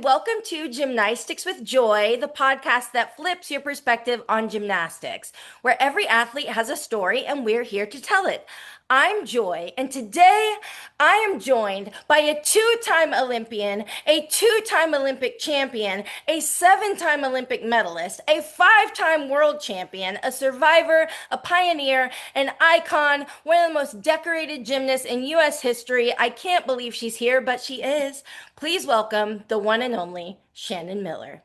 and welcome to Gymnastics with Joy, the podcast that flips your perspective on gymnastics, where every athlete has a story and we're here to tell it. I'm Joy, and today I am joined by a two-time Olympian, a two-time Olympic champion, a seven-time Olympic medalist, a five-time world champion, a survivor, a pioneer, an icon, one of the most decorated gymnasts in U.S. history. I can't believe she's here, but she is. Please welcome the one and only Shannon Miller.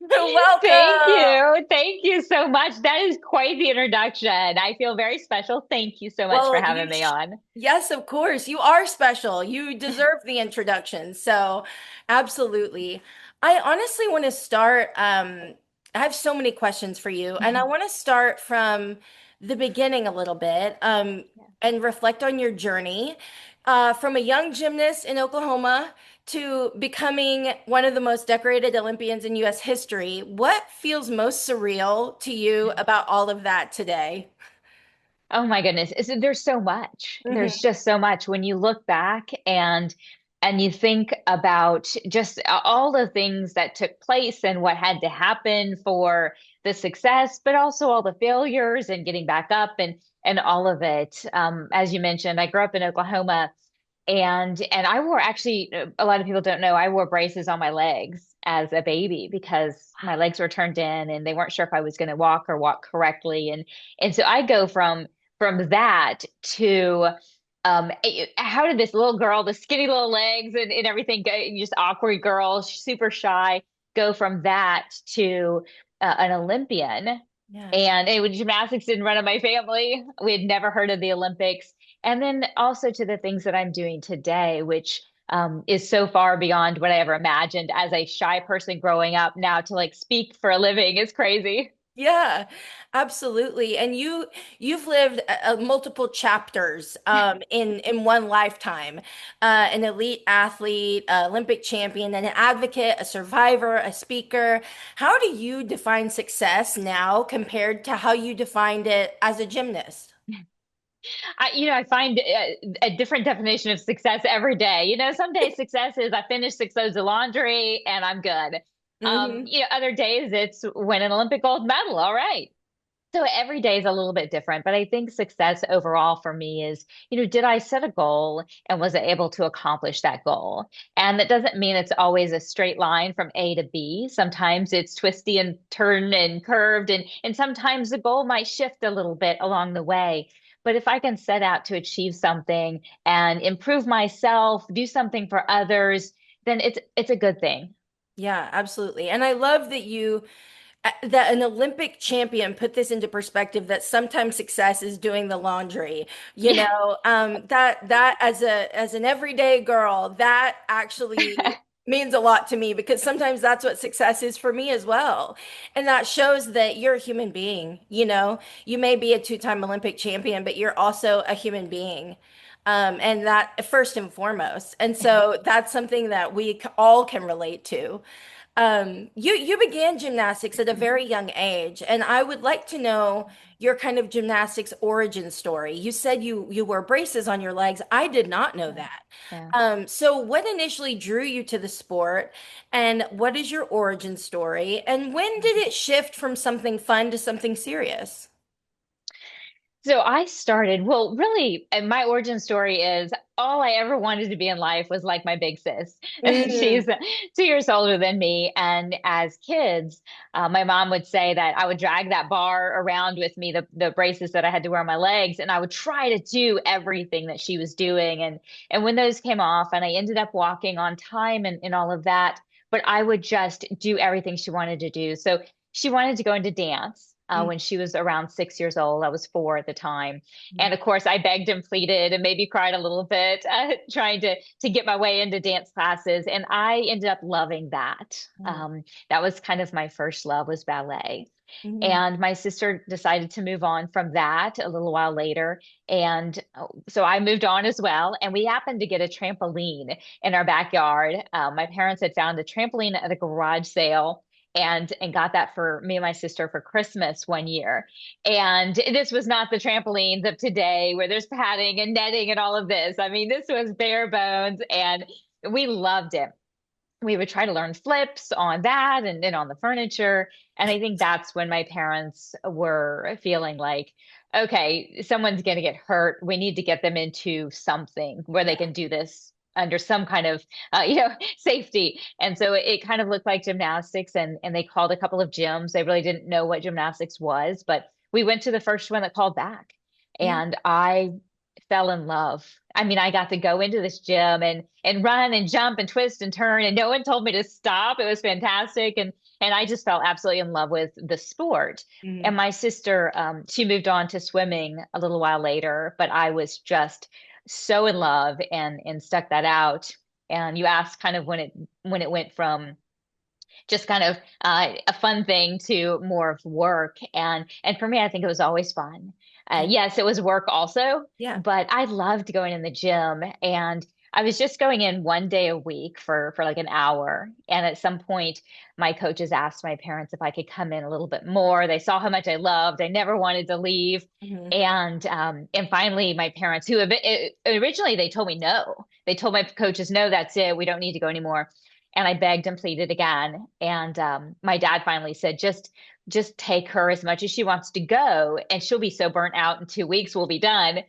Thank Welcome. you. Thank you so much. That is quite the introduction. I feel very special. Thank you so much for Well, having me on. yes, of course. You are special. You deserve the introduction. So, absolutely. I honestly want to start. I have so many questions for you, and I want to start from the beginning a little bit, and reflect on your journey, from a young gymnast in Oklahoma to becoming one of the most decorated Olympians in U.S. history. What feels most surreal to you about all of that today? Oh my goodness. There's so much. There's Hmm. just so much when you look back and you think about just all the things that took place and what had to happen for the success, but also all the failures and getting back up and all of it. As you mentioned, I grew up in Oklahoma and I wore actually a lot of people don't know I wore braces on my legs as a baby because my legs were turned in and they weren't sure if I was going to walk or walk correctly and so I go from that to how did this little girl, the skinny little legs and everything go, just awkward girl, super shy, go from that to an Olympian. Yeah. And it was gymnastics didn't run in my family. We had never heard of the Olympics. And then also to the things that I'm doing today, which is so far beyond what I ever imagined as a shy person growing up. Now to like speak for a living is crazy. Yeah, absolutely. And you've lived multiple chapters in one lifetime. An elite athlete, Olympic champion, an advocate, a survivor, a speaker. How do you define success now compared to how you defined it as a gymnast? I find a different definition of success every day. Some days success is I finish 6 loads of laundry and I'm good. Hmm. Other days it's win an Olympic gold medal. All right. So every day is a little bit different, but I think success overall for me is, did I set a goal and was I able to accomplish that goal? And that doesn't mean it's always a straight line from A to B. Sometimes it's twisty and turn and curved, and sometimes the goal might shift a little bit along the way. But if I can set out to achieve something and improve myself, do something for others, then it's a good thing. Yeah, absolutely. And I love that that an Olympic champion put this into perspective that sometimes success is doing the laundry. That as an everyday girl, that actually means a lot to me because sometimes that's what success is for me as well. And that shows that you're a human being, You may be a two-time Olympic champion, but you're also a human being. And that first and foremost. And so that's something that all can relate to. You began gymnastics at a very young age, and I would like to know your kind of gymnastics origin story. You said you wore braces on your legs. I did not know Yeah. that. Yeah. So what initially drew you to the sport, and what is your origin story? And when did it shift from something fun to something serious? So I started, well, really, and my origin story is all I ever wanted to be in life was like my big sis. Mm, She's 2 years older than me. And as kids, my mom would say that I would drag that bar around with me, the braces that I had to wear on my legs, and I would try to do everything that she was doing. And when those came off, and I ended up walking on time and all of that, but I would just do everything she wanted to do. So she wanted to go into dance. mm, When she was around 6 years old. I was 4 at the time. mm, And of course, I begged and pleaded and maybe cried a little bit, trying to get my way into dance classes. And I ended up loving that. mm, That was kind of my first love was ballet. mm, And my sister decided to move on from that a little while later. And so I moved on as well. And we happened to get a trampoline in our backyard. My parents had found a trampoline at a garage sale and got that for me and my sister for Christmas one year. And this was not the trampolines of today where there's padding and netting and all of this. I mean, this was bare bones and we loved it. We would try to learn flips on that and then on the furniture. And I think that's when my parents were feeling like, okay, someone's going to get hurt. We need to get them into something where they Yeah. can do this under some kind of, safety. And so it kind of looked like gymnastics, and they called a couple of gyms. They really didn't know what gymnastics was, but we went to the first one that called back. Mm. And I fell in love. I mean, I got to go into this gym and run and jump and twist and turn, and no one told me to stop. It was fantastic, and I just fell absolutely in love with the sport. And Mm. my sister, she moved on to swimming a little while later, but I was just so in love and stuck that out. And you asked kind of when it went from just kind of a fun thing to more of work. And for me, I think it was always fun. Yeah. Yes, it was work also, Yeah. but I loved going in the gym. And I was just going in one day a week for like an hour. And at some point, my coaches asked my parents if I could come in a little bit more. They saw how much I loved. I never wanted to leave. Mhm. And finally, my parents, originally they told me no. They told my coaches, no, that's it. We don't need to go anymore. And I begged and pleaded again. And my dad finally said, just take her as much as she wants to go, and she'll be so burnt out in 2 weeks, we'll be done.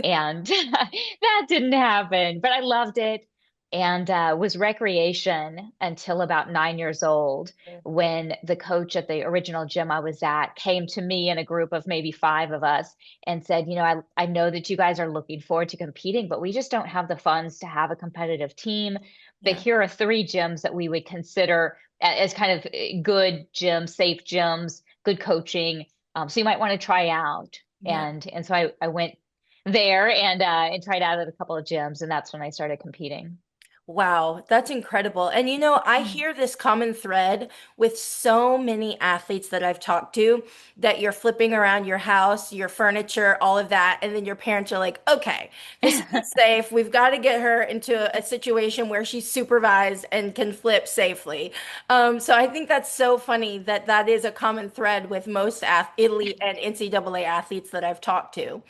And that didn't happen, but I loved it, and was recreation until about 9 years old, when the coach at the original gym I was at came to me and a group of maybe five of us and said, I know that you guys are looking forward to competing, but we just don't have the funds to have a competitive team. But Yeah. here are three gyms that we would consider as kind of good gyms, safe gyms, good coaching. So you might want to try out. Yeah. And so I went there and tried out at a couple of gyms, and that's when I started competing. Wow, that's incredible. And I hear this common thread with so many athletes that I've talked to, that you're flipping around your house, your furniture, all of that, and then your parents are like, okay, this isn't safe. We've got to get her into a situation where she's supervised and can flip safely. So I think that's so funny that that is a common thread with most elite and NCAA athletes that I've talked to.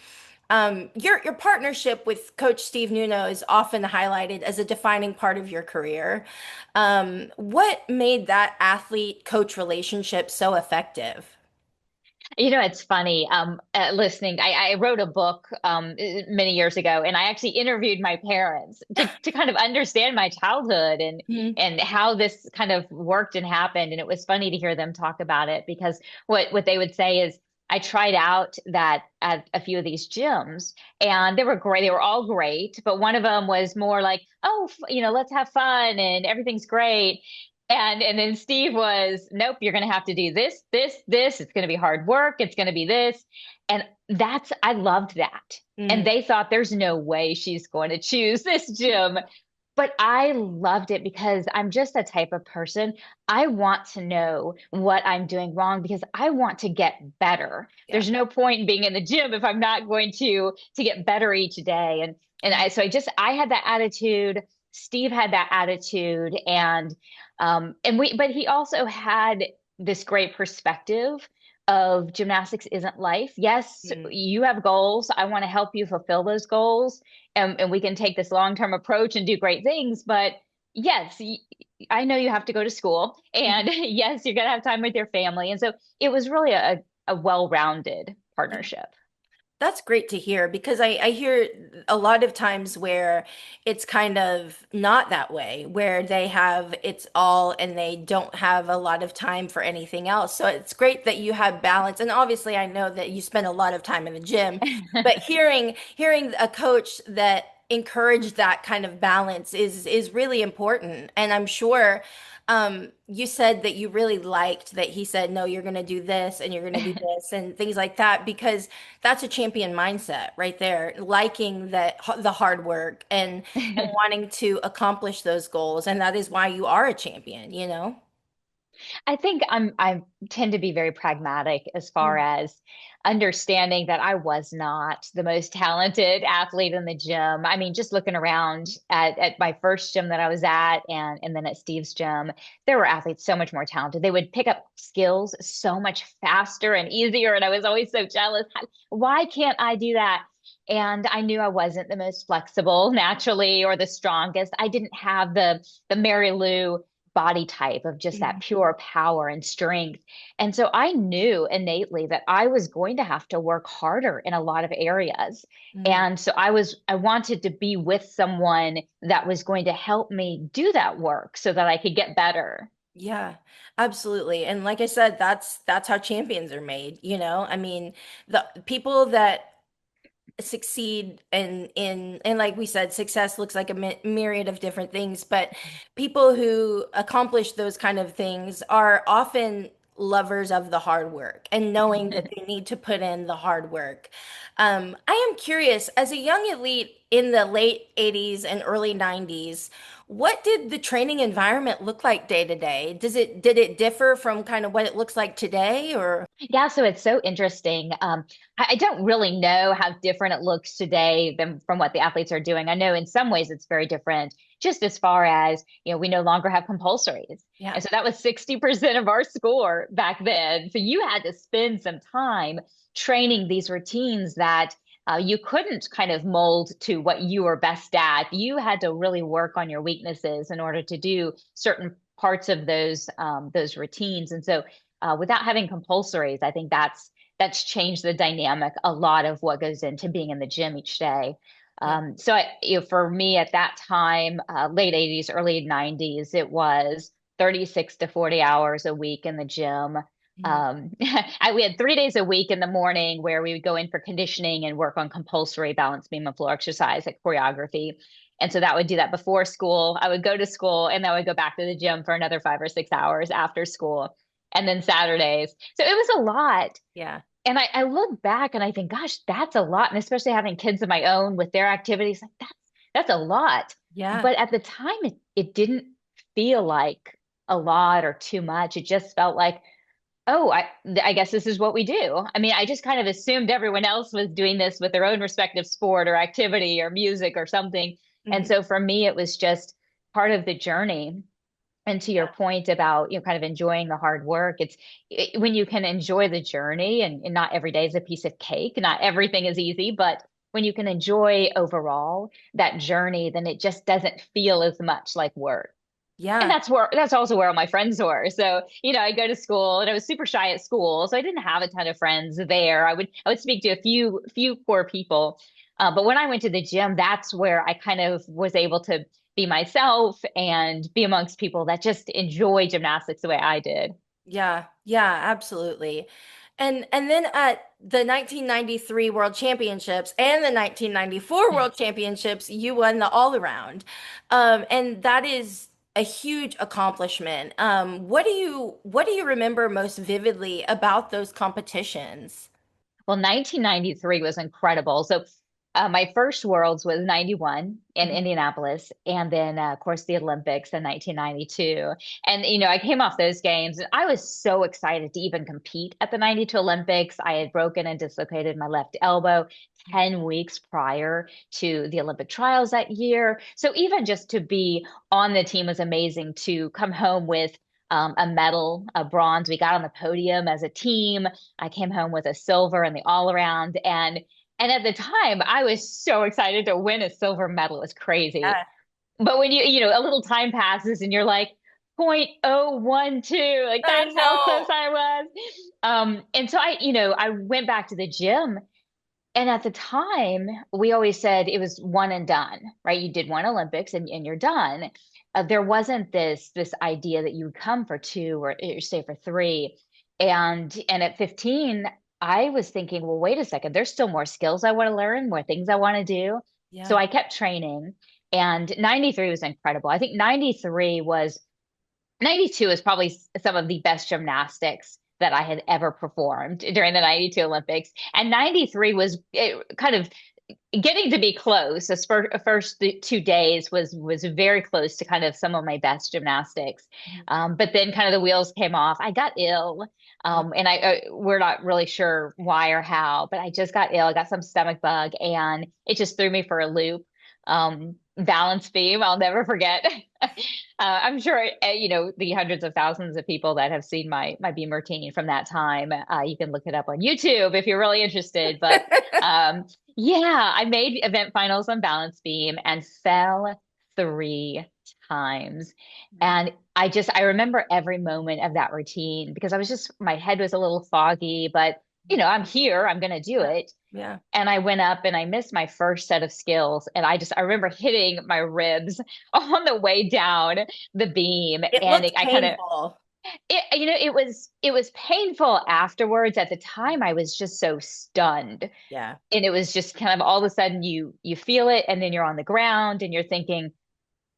Your partnership with Coach Steve Nuno is often highlighted as a defining part of your career. What made that athlete-coach relationship so effective? It's funny. Listening, I wrote a book many years ago, and I actually interviewed my parents to kind of understand my childhood and Mhm. and how this kind of worked and happened. And it was funny to hear them talk about it, because what they would say is, I tried out that at a few of these gyms, and they were great. They were all great, but one of them was more like, oh, let's have fun and everything's great. And then Steve was, nope, you're going to have to do this, this, this. It's going to be hard work. It's going to be this. And I loved that. And Mm, they thought, there's no way she's going to choose this gym. But I loved it because I'm just the type of person. I want to know what I'm doing wrong, because I want to get better. yeah. There's no point in being in the gym if I'm not going to get better each day. And Yeah. I had that attitude. Steve had that attitude, but he also had this great perspective of gymnastics isn't life. Yes, Mm, you have goals. I want to help you fulfill those goals, and we can take this long-term approach and do great things. But yes, I know you have to go to school, mm. and yes, you're gonna have time with your family. And so it was really a well-rounded partnership. That's great to hear, because I hear a lot of times where it's kind of not that way, where they have it's all and they don't have a lot of time for anything else. So it's great that you have balance. And obviously I know that you spend a lot of time in the gym, but hearing a coach that encouraged that kind of balance is really important. And I'm sure you said that you really liked that he said, no, you're going to do this and you're going to do this and things like that, because that's a champion mindset right there, liking the hard work and wanting to accomplish those goals. And that is why you are a champion, you know? I think I tend to be very pragmatic as far Mm. as understanding that I was not the most talented athlete in the gym. I mean, just looking around at my first gym that I was at, and then at Steve's gym, there were athletes so much more talented. They would pick up skills so much faster and easier, and I was always so jealous. Why can't I do that? And I knew I wasn't the most flexible naturally or the strongest. I didn't have the Mary Lou body type of just that Mhm. pure power and strength. And so I knew innately that I was going to have to work harder in a lot of areas. Mm. And so I wanted to be with someone that was going to help me do that work so that I could get better. Yeah, absolutely. And like I said, that's how champions are made, you know? I mean, the people that succeed and like we said, success looks like a myriad of different things, but people who accomplish those kind of things are often lovers of the hard work and knowing that they need to put in the hard work. I am curious, as a young elite in the late 80s and early 90s, what did the training environment look like day to day? Did it differ from kind of what it looks like today or? Yeah, so it's so interesting. I don't really know how different it looks today than from what the athletes are doing. I know in some ways it's very different, just as far as, we no longer have compulsories. Yeah. And so that was 60% of our score back then. So you had to spend some time training these routines that you couldn't kind of mold to what you were best at. You had to really work on your weaknesses in order to do certain parts of those routines. And so without having compulsories, I think that's changed the dynamic a lot of what goes into being in the gym each day. Yeah. For me at that time, late 80s, early 90s, it was 36 to 40 hours a week in the gym. Mhm. We had 3 days a week in the morning where we would go in for conditioning and work on compulsory balance beam and floor exercise, like choreography. And so that would do that before school. I would go to school and then I would go back to the gym for another 5 or 6 hours after school and then Saturdays. So it was a lot. Yeah. And I look back and I think, gosh, that's a lot. And especially having kids of my own with their activities, like that's a lot. Yeah. But at the time, it didn't feel like a lot or too much. It just felt like, oh, I guess this is what we do. I mean, I just kind of assumed everyone else was doing this with their own respective sport or activity or music or something. And Mhm. so for me, it was just part of the journey. And to your Yeah. point about, kind of enjoying the hard work, when you can enjoy the journey and not every day is a piece of cake, not everything is easy, but when you can enjoy overall that journey, then it just doesn't feel as much like work. And Yeah. that's also where all my friends were. So, I go to school and I was super shy at school, so I didn't have a ton of friends there. I would speak to a few core people. But when I went to the gym, that's where I kind of was able to be myself and be amongst people that just enjoy gymnastics the way I did. Yeah. Yeah, absolutely. And then at the 1993 World Championships and the 1994 World Championships, you won the all around. And that is a huge accomplishment. What do you remember most vividly about those competitions? Well, 1993 was incredible. So, my first Worlds was 91 in Mhm. Indianapolis, and then, of course, the Olympics in 1992. And, I came off those games, and I was so excited to even compete at the 92 Olympics. I had broken and dislocated my left elbow 10 weeks prior to the Olympic trials that year. So, even just to be on the team was amazing to come home with. A medal, a bronze. We got on the podium as a team. I came home with a silver in the all around. And at the time, I was so excited to win a silver medal. It was crazy. Yeah, But when a little time passes and you're like, 0.012, like I that's how close know. I was. And so I went back to the gym. And at the time, we always said it was one and done, right? You did one Olympics and you're done. There wasn't this idea that you would come for two or stay for three. And at 15, I was thinking, well, wait a second, there's still more skills I want to learn, more things I want to do. So Yeah. I kept training. And 93 was incredible. I think 92 is probably some of the best gymnastics that I had ever performed during the 92 Olympics. And 93 was kind of getting to be close. The first 2 days was very close to kind of some of my best gymnastics. But then kind of the wheels came off. I got ill. Yeah. And we're not really sure why or how, but I just got ill. I got some stomach bug and it just threw me for a loop. balance beam. I'll never forget. I'm sure the hundreds of thousands of people that have seen my beam routine from that time. You can look it up on YouTube if you're really interested. But yeah, I made event finals on balance beam and fell 3 times. And I remember every moment of that routine because my head was a little foggy, but I'm here, I'm going to do Yeah. it. Yeah. And I went up and I missed my first set of skills. And I remember hitting my ribs on the way down the beam. It And looked painful. it was painful afterwards. At the time, I was just so stunned. Yeah. And it was just kind of all of a sudden you feel it and then you're on the ground and you're thinking,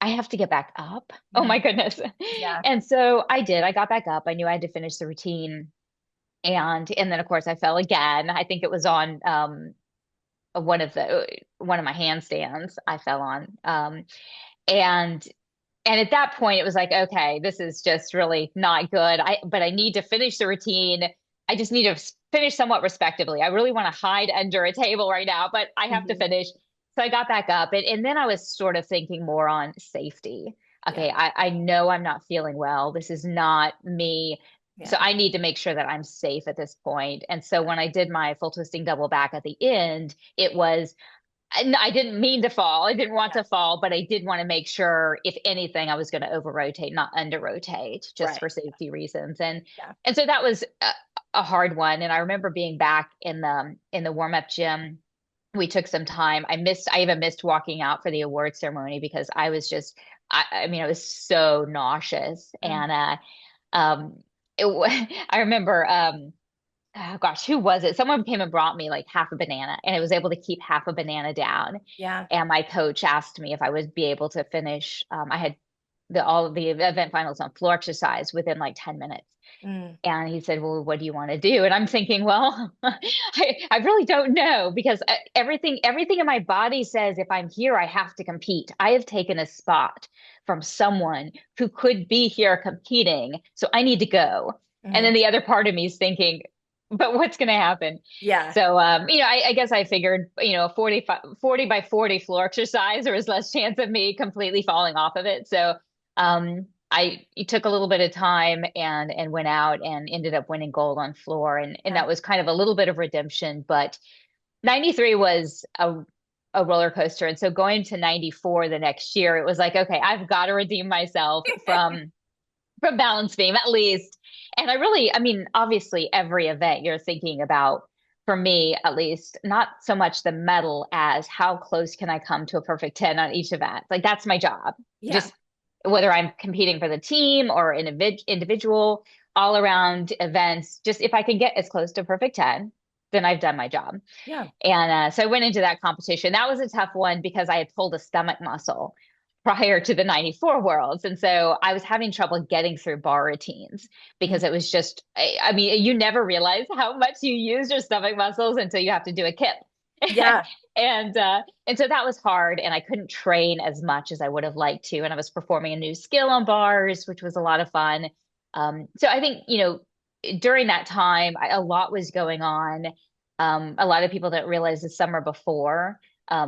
I have to get back up. Oh Yeah. my goodness. Yeah. And so I did. I got back up. I knew I had to finish the routine. And then of course I fell again. I think it was on one of my handstands I fell on. And and at that point it was like, okay, this is just really not good. But I need to finish the routine. I just need to finish somewhat respectively. I really want to hide under a table right now, but I have to Mhm. finish. So I got back up and then I was sort of thinking more on safety. Yeah. Okay, I know I'm not feeling well. This is not me. So Yeah. I need to make sure that I'm safe at this point. And so when I did my full twisting double back at the end, it was I didn't mean to fall. I didn't want Yeah. to fall, but I did want to make sure, if anything, I was going to over rotate, not under rotate, just Right. for safety reasons. And Yeah. and so that was a hard one. And I remember being back in the warm up gym. We took some time. I even missed walking out for the award ceremony because I was just, I mean, I was so nauseous. Mm. And um, I remember oh gosh, who was it? Someone came and brought me like half a banana, and I was able to keep half a banana down. Yeah. And my coach asked me if I would be able to finish. I had all of the event finals on floor exercise within like 10 minutes. Mm. And he said, well, what do you want to do? And I'm thinking, well, I really don't know because everything in my body says if I'm here, I have to compete. I have taken a spot from someone who could be here competing. So I need to go. And Mhm. then the other part of me is thinking, but what's going to happen? Yeah. So, I guess I figured, a 40 by 40 floor exercise, there was less chance of me completely falling off of it. So, I took a little bit of time and went out and ended up winning gold on floor. And Yeah. that was kind of a little bit of redemption, but 93 was a roller coaster. And so going to 94 the next year, it was like, okay, I've got to redeem myself from balance beam at least. And I mean, obviously every event you're thinking about, for me at least, not so much the medal as how close can I come to a perfect 10 on each event. Like that's my job. Yeah. Just whether I'm competing for the team or an individual, all around events, just if I can get as close to perfect 10, then I've done my job. Yeah. And so I went into that competition. That was a tough one because I had pulled a stomach muscle prior to the 94 worlds. And so I was having trouble getting through bar routines Mm. because it was just, I mean, you never realize how much you use your stomach muscles until you have to do a kip. Yeah. And so that was hard and I couldn't train as much as I would have liked to. And I was performing a new skill on bars, which was a lot of fun. So I think, during that time, a lot was going on. A lot of people didn't realize the summer before.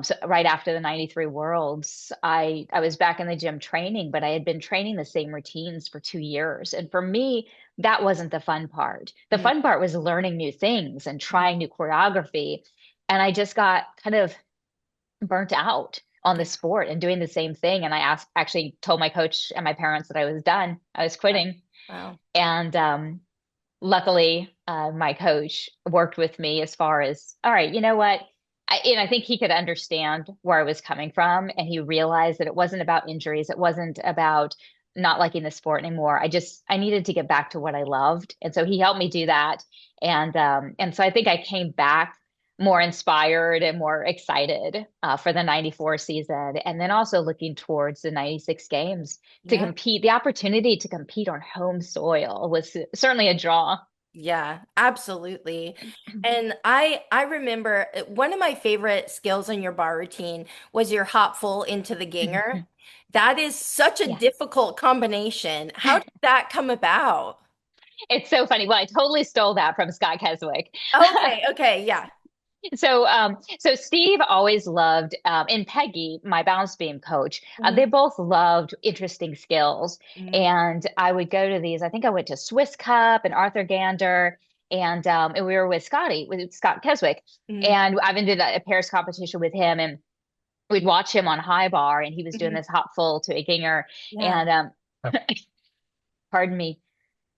So right after the 93 Worlds, I was back in the gym training, but I had been training the same routines for 2 years. And for me, that wasn't the fun part. The Mm. fun part was learning new things and trying new choreography. And I just got kind of burnt out on the Yeah. sport and doing the same thing. And actually told my coach and my parents that I was done. I was Yeah. quitting. Wow. And luckily, my coach worked with me as far as, all right, you know what? And I think he could understand where I was coming from. And he realized that it wasn't about injuries. It wasn't about not liking the sport anymore. I needed to get back to what I loved. And so he helped me do that. And so I think I came back more inspired and more excited for the 94 season. And then also looking towards the 96 games to Yeah. compete. The opportunity to compete on home soil was certainly a draw. Yeah, absolutely. And I remember one of my favorite skills in your bar routine was your hop full into the ginger. That is such a Yeah. difficult combination. How did that come about? It's so funny. Well, I totally stole that from Scott Keswick. Okay, okay, yeah. So Steve always loved, and Peggy, my balance beam coach, they Mhm. both loved interesting skills. Mhm. And I would go to these, I think I went to Swiss Cup and Arthur Gander, and we were with Scott Keswick. Mhm. And I've been to a pairs competition with him, and we'd watch him on high bar, and he was doing Mhm. this hop full to a ginger. Yeah. And pardon me.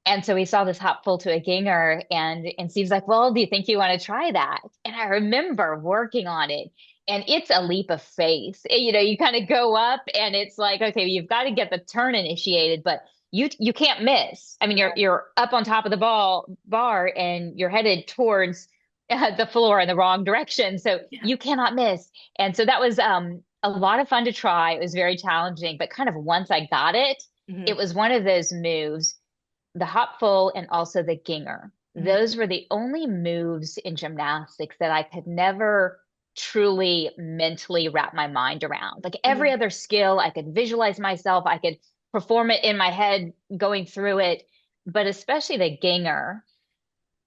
And so we saw this hop full to a ginger, and Steve's like, "Well, do you think you want to try that?" And I remember working on it, and it's a leap of faith. You kind of go up, and it's like, okay, you've got to get the turn initiated, but you can't miss. I mean, you're up on top of the ball bar, and you're headed towards the floor in the wrong direction, so Yeah. you cannot miss. And so that was a lot of fun to try. It was very challenging, but kind of once I got it, it Mhm. was one of those moves, the hop full and also the ginger. Mhm. Those were the only moves in gymnastics that I could never truly mentally wrap my mind around. Like every Mhm. other skill, I could visualize myself, I could perform it in my head going through it. But especially the ginger,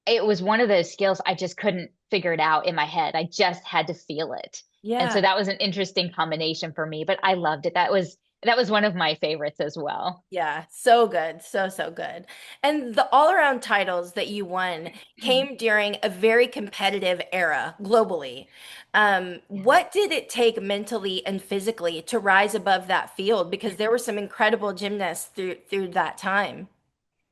it was one of those skills I just couldn't figure it out in my head. I just had to feel it. And Yeah. so that was an interesting combination for me, but I loved it. That was one of my favorites as well. Yeah, so good. So, so good. And the all-around titles that you won came during a very competitive era globally. What did it take mentally and physically to rise above that field? Because there were some incredible gymnasts through that time.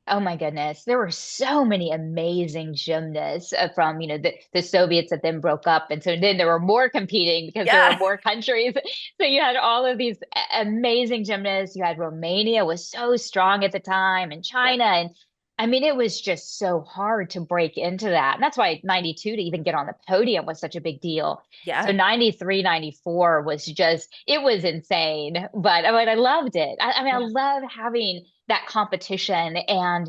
Oh my goodness. There were so many amazing gymnasts from, the Soviets that then broke up. And so then there were more competing because there were Yeah. more countries. So you had all of these amazing gymnasts. You had Romania was so strong at the time, and Yeah. China. And I mean, it was just so hard to break into that. And that's why 92 to even get on the podium was such a big deal. So Yeah. 93, 94 was just, it was insane. But I mean, I loved it. I mean, I Yeah. love having that competition, and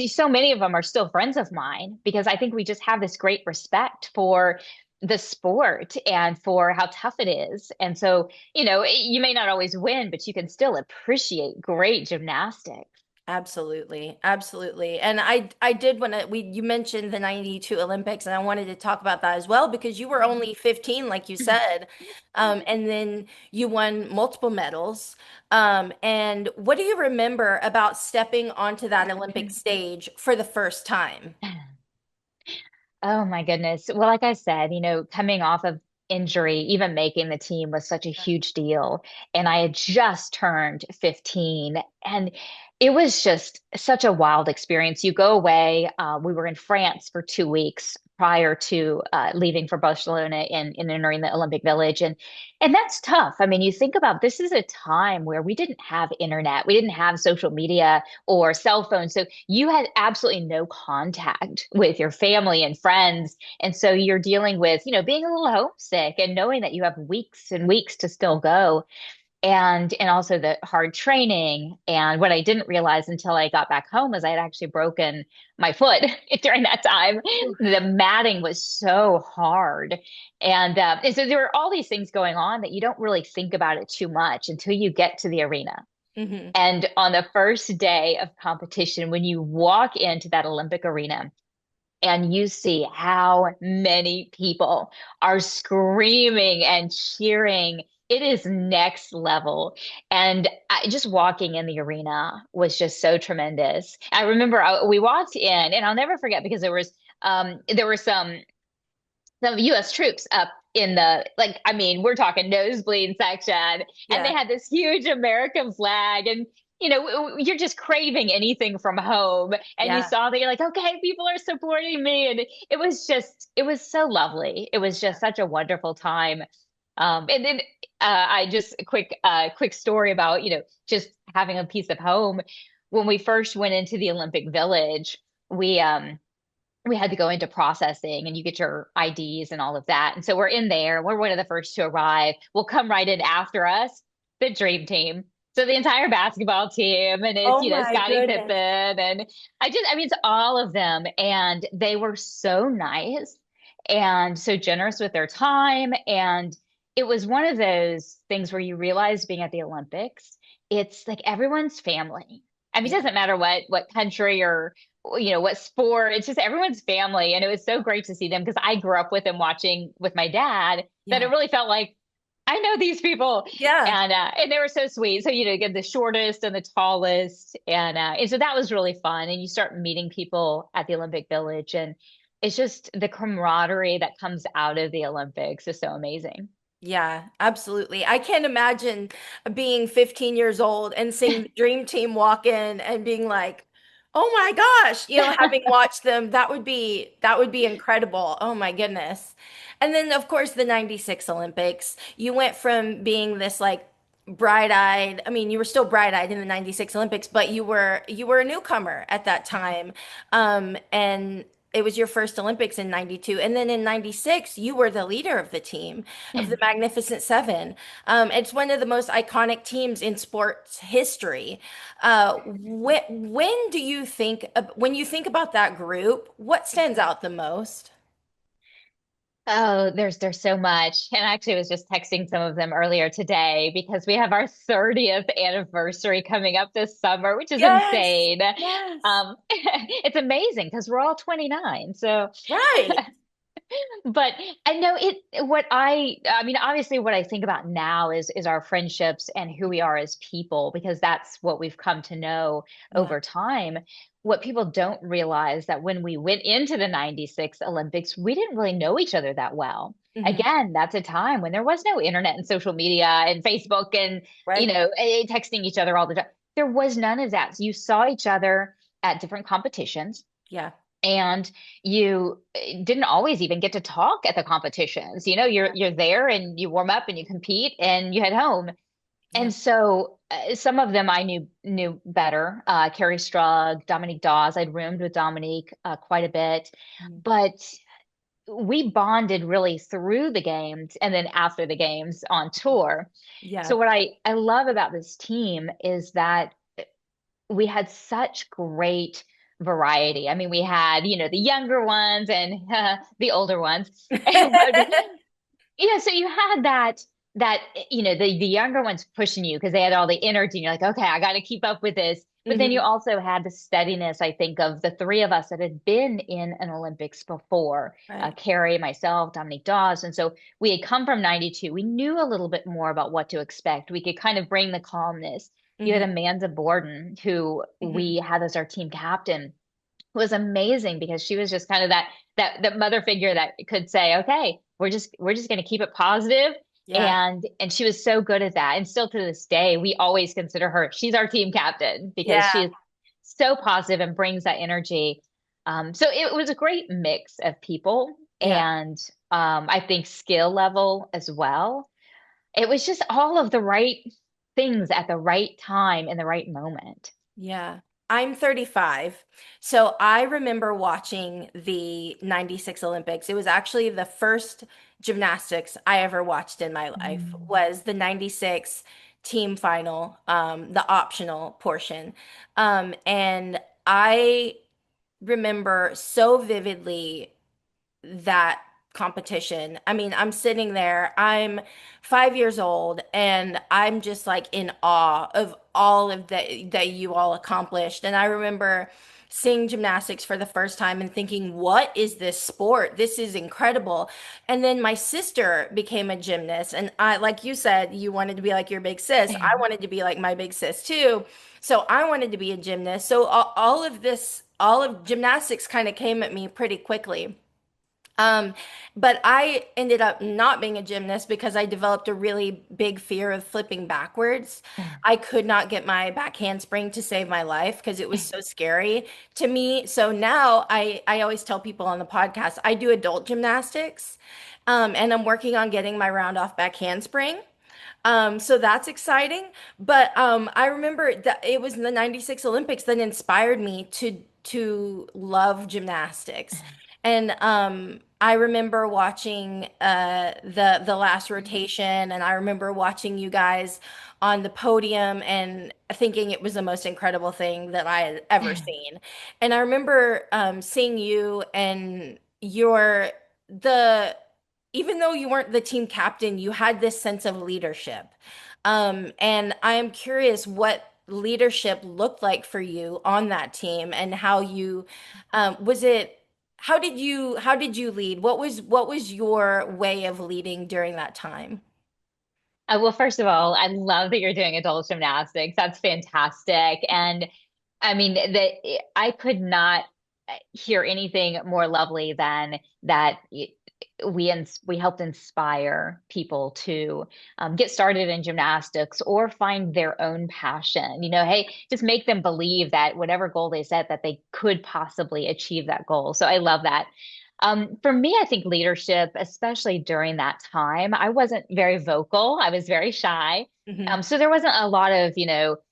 so many of them are still friends of mine because I think we just have this great respect for the sport and for how tough it is. And so, you may not always win, but you can still appreciate great gymnastics. Absolutely. Absolutely. And I did when you mentioned the 92 Olympics, and I wanted to talk about that as well because you were only 15 like you said. And then you won multiple medals. And what do you remember about stepping onto that Olympic stage for the first time? Oh my goodness. Well, like I said, coming off of injury, even making the team was such a huge deal. And I had just turned 15, and it was just such a wild experience. You go away. We were in France for 2 weeks prior to leaving for Barcelona and entering the Olympic Village. And that's tough. I mean, you think about this is a time where we didn't have internet, we didn't have social media or cell phones. So you had absolutely no contact with your family and friends. And so you're dealing with, being a little homesick and knowing that you have weeks and weeks to still go, and also the hard training. And what I didn't realize until I got back home was I had actually broken my foot during that time. The matting was so hard. And so there were all these things going on that you don't really think about it too much until you get to the arena. Hmm. And on the first day of competition, when you walk into that Olympic arena and you see how many people are screaming and cheering, it is next level. And just walking in the arena was just so tremendous. I remember we walked in, and I'll never forget because there were some US troops up in the, like, I mean, we're talking nosebleed section, and they Yeah. had this huge American flag. And you're just craving anything from home, and you Yeah. saw that, you're like, okay, people are supporting me. And it was so lovely. It was just such a wonderful time. And then I just quick story about, just having a piece of home. When we first went into the Olympic Village, we had to go into processing, and you get your IDs and all of that. And so we're in there. We're one of the first to arrive. We'll come right in after us, the dream team. So the entire basketball team, and it's, Oh my Scottie goodness. Pippen, and I mean, it's all of them. And they were so nice and so generous with their time. And it was one of those things where you realize being at the Olympics, it's like everyone's family. I mean, it doesn't matter what country or what sport. It's just everyone's family, and it was so great to see them because I grew up with them watching with my dad that it Yeah. really felt like I know these people, Yeah. and they were so sweet. So you get the shortest and the tallest, and so that was really fun. And you start meeting people at the Olympic Village, and it's just the camaraderie that comes out of the Olympics is so amazing. Yeah, absolutely. I can't imagine being 15 years old and seeing the dream team walk in and being like, "Oh my gosh," having watched them, that would be incredible. Oh my goodness. And then of course the 96 Olympics. You went from being this like bright-eyed, I mean, you were still bright-eyed in the 96 Olympics, but you were a newcomer at that time. And it was your first Olympics in 92. And then in 96, you were the leader of the team of the Magnificent Seven. It's one of the most iconic teams in sports history. When do you think, when you think about that group, what stands out the most? Oh, there's so much. And I actually was just texting some of them earlier today because we have our 30th anniversary coming up this summer, which is Yes, insane. yes, It's amazing because we're all 29. So right. but I know it I mean obviously what I think about now is our friendships and who we are as people because that's what we've come to know Yeah. over time. What people don't realize that when we went into the 96 Olympics, we didn't really know each other that well. Hmm. Again, that's a time when there was no internet and social media and Facebook and Right. texting each other all the time. There was none of that. So you saw each other at different competitions Yeah. and you didn't always even get to talk at the competitions. You're there and you warm up and you compete and you head home. Yeah. And so some of them I knew better. Carrie Strug, Dominique Dawes. I'd roomed with Dominique quite a bit, Mhm. but we bonded really through the games and then after the games on tour. Yeah. So what I love about this team is that we had such great variety. I mean, we had, the younger ones and the older ones. But so you had that the younger ones pushing you because they had all the energy and you're like, okay, I got to keep up with this. But then you Hmm. also had the steadiness, I think, of the three of us that had been in an Olympics before, Right. Carrie, myself, Dominique Dawes. And so we had come from 92. We knew a little bit more about what to expect. We could kind of bring the calmness. You had Hmm. Amanda Borden, who Hmm. we had as our team captain, was amazing because she was just kind of that mother figure that could say, okay, we're just going to keep it positive, Yeah. and she was so good at that. And still to this day, we always consider her, she's our team captain because she Yeah. is so positive and brings that energy. So it was a great mix of people Yeah. and I think skill level as well. It was just all of the right things at the right time in the right moment. Yeah. I'm 35. So I remember watching the 96 Olympics. It was actually the first gymnastics I ever watched in my life Mm. was the 96 team final, the optional portion. And I remember so vividly that competition. I mean, I'm sitting there, I'm 5 years old, and I'm just like in awe of all of that you all accomplished. And I remember seeing gymnastics for the first time and thinking, what is this sport? This is incredible. And then my sister became a gymnast. And I, like you said, you wanted to be like your big sis. I wanted to be like my big sis too. So I wanted to be a gymnast. So all of this, all of gymnastics kind of came at me pretty quickly. Um, but I ended up not being a gymnast because I developed a really big fear of flipping backwards. I could not get my back handspring to save my life because it was so scary to me. So now I always tell people on the podcast, I do adult gymnastics, and I'm working on getting my round off back handspring. So that's exciting. But I remember that it was the 96 Olympics that inspired me to love gymnastics. And I remember watching the last rotation, and I remember watching you guys on the podium and thinking it was the most incredible thing that I had ever seen. And I remember seeing you and the even though you weren't the team captain, you had this sense of leadership. And I am curious leadership looked like for you on that team and how you was it how did you lead? What was your way of leading during that time? Well, first of all, I love that you're doing adult gymnastics. That's fantastic. And I mean, that I could not hear anything more lovely than that we helped inspire people to get started in gymnastics or find their own passion. Hey, just make them believe that whatever goal they set, that they could possibly achieve that goal. So I love that. For me, I think leadership, especially during that time, I wasn't very vocal. I was very shy. Hmm. So there wasn't a lot of,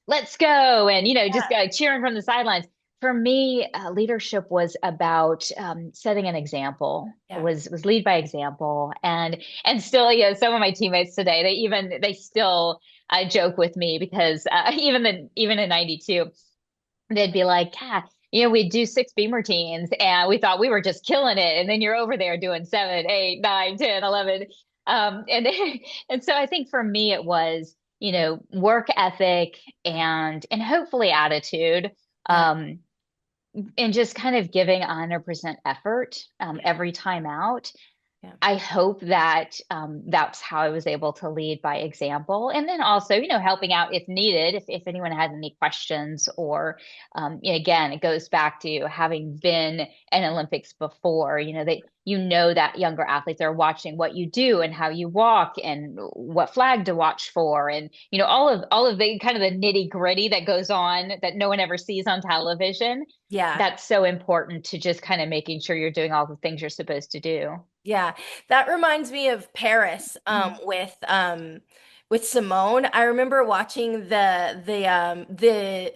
let's go and, just cheering from the sidelines. For me, leadership was about setting an example. It Yeah. was lead by example, and still, some of my teammates today, they still joke with me because even in '92, they'd be like, yeah, we'd do 6 beam routines and we thought we were just killing it. And then you're over there doing 7, 8, 9, 10, 11. And and so I think for me it was, work ethic and hopefully attitude. Yeah. Um, and just kind of giving 100% effort Yeah. every time out. Yeah. I hope that that's how I was able to lead by example. And then also, helping out if needed, if anyone had any questions or, again, it goes back to having been in Olympics before, that younger athletes are watching what you do and how you walk and what flag to watch for. And, all of the kind of the nitty gritty that goes on that no one ever sees on television. Yeah. That's so important to just kind of making sure you're doing all the things you're supposed to do. Yeah, that reminds me of Paris with Simone. I remember watching the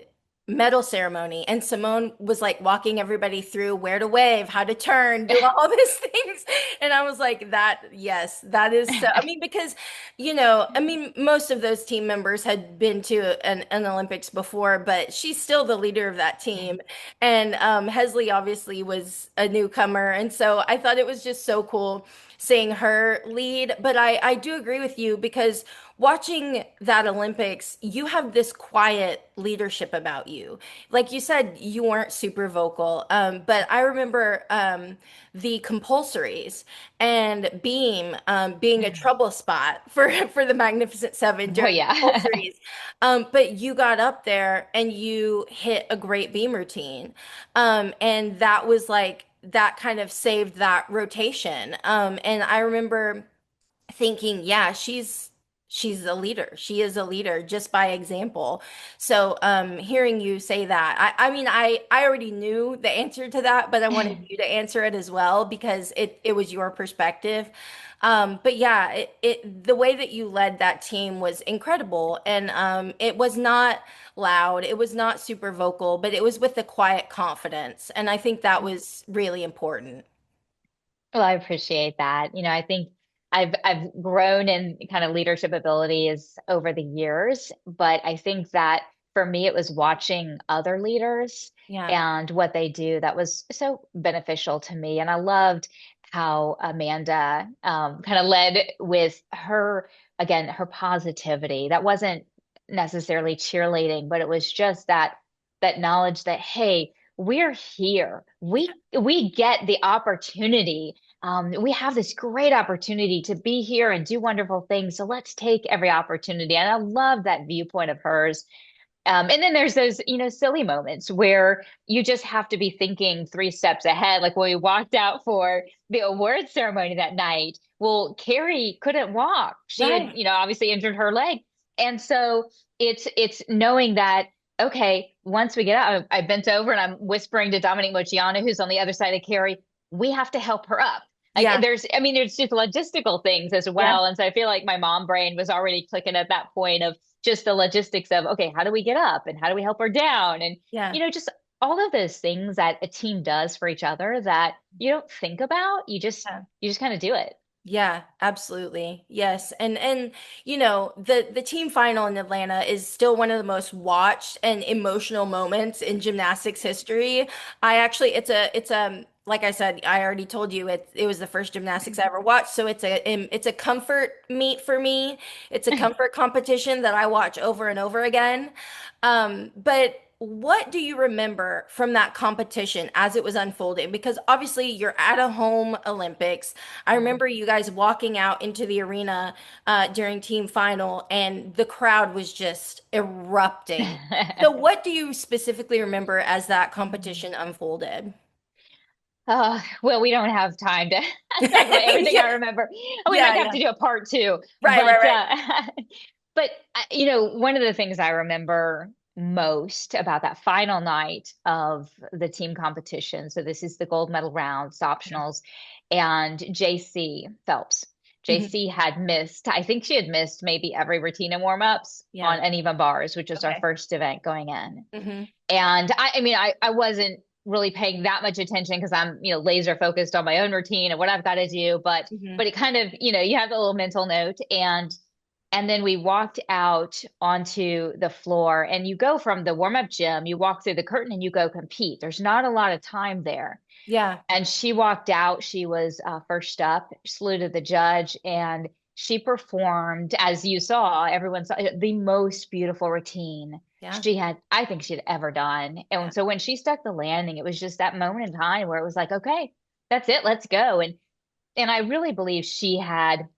medal ceremony and Simone was like walking everybody through where to wave, how to turn, do all these things. And I was like that, yes, that is so I mean because I mean most of those team members had been to an Olympics before, but she's still the leader of that team. And Hesley obviously was a newcomer. And so I thought it was just so cool seeing her lead. But I do agree with you because watching that Olympics, you have this quiet leadership about you. Like you said, you weren't super vocal. But I remember the compulsories and beam being a trouble spot for the Magnificent Seven Oh, during yeah. compulsories. But you got up there and you hit a great beam routine. And that was like, that kind of saved that rotation. And I remember thinking, yeah, she's a leader. She is a leader just by example. So, hearing you say that, I mean, I already knew the answer to that, but I wanted you to answer it as well because it was your perspective. But yeah, the way that you led that team was incredible, and it was not loud, it was not super vocal, but it was with a quiet confidence, and I think that was really important. Well, I appreciate that. I think I've grown in kind of leadership abilities over the years, but I think that for me it was watching other leaders Yeah. and what they do that was so beneficial to me. And I loved how Amanda kind of led with her, again, her positivity. That wasn't necessarily cheerleading, but it was just that knowledge that, hey, we're here. We get the opportunity, we have this great opportunity to be here and do wonderful things. So let's take every opportunity. And I love that viewpoint of hers. And then there's those, silly moments where you just have to be thinking 3 steps ahead. Like when we walked out for the award ceremony that night, well, Carrie couldn't walk. She had, Right. obviously injured her leg. And so it's knowing that, okay, once we get out, I bent over and I'm whispering to Dominique Moceanu, who's on the other side of Carrie, we have to help her up. Like Yeah. there's just logistical things as Yeah. well. And so I feel like my mom brain was already clicking at that point of just the logistics of, okay, how do we get up and how do we help her down? And, Yeah. just all of those things that a team does for each other that you don't think about, Yeah. you just kind of do it. Yeah, absolutely. Yes. And the team final in Atlanta is still one of the most watched and emotional moments in gymnastics history. I actually it's like I said, I already told you it was the first gymnastics I ever watched, so it's a comfort meet for me. It's a comfort competition that I watch over and over again. But what do you remember from that competition as it was unfolding? Because obviously you're at a home Olympics. I remember you guys walking out into the arena during team final, and the crowd was just erupting. So, what do you specifically remember as that competition unfolded? Well, we don't have time to talk about everything I Yeah, remember. We might yeah, have yeah. to do a part two. Right, right, But right. but one of the things I remember most about that final night of the team competition. So this is the gold medal rounds, optionals, and JC Phelps. Hmm. JC had missed, I think she had missed maybe every routine and warm-ups Yeah. on uneven bars, which was our Okay. first event going in. Hmm. And I mean, I wasn't really paying that much attention because I'm, laser focused on my own routine and what I've got to do. Hmm. But it kind of, you have a little mental note. And then we walked out onto the floor and you go from the warm-up gym, you walk through the curtain and you go compete. There's not a lot of time there. Yeah. And she walked out. She was first up, saluted the judge, and she performed, as you saw, everyone saw the most beautiful routine Yeah. I think she'd ever done. Yeah. And so when she stuck the landing, it was just that moment in time where it was like, okay, that's it, let's go. And I really believe she had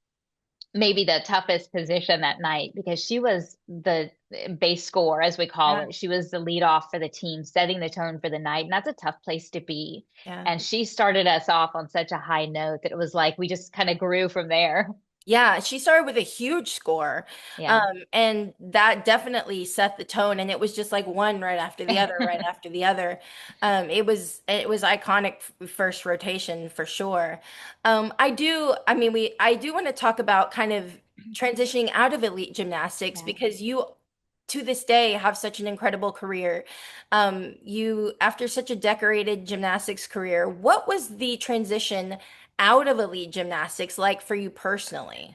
maybe the toughest position that night because she was the base score, as we call Yeah. it. She was the lead off for the team, setting the tone for the night. And that's a tough place to be. Yeah. And she started us off on such a high note that it was like we just kind of grew from there. Yeah, she started with a huge score. Yeah. And that definitely set the tone, and it was just like one right after the other, right after the other. It was iconic first rotation for sure. I mean I do want to talk about kind of transitioning out of elite gymnastics Yeah. because you to this day have such an incredible career. You after such a decorated gymnastics career, what was the transition out of elite gymnastics like for you personally?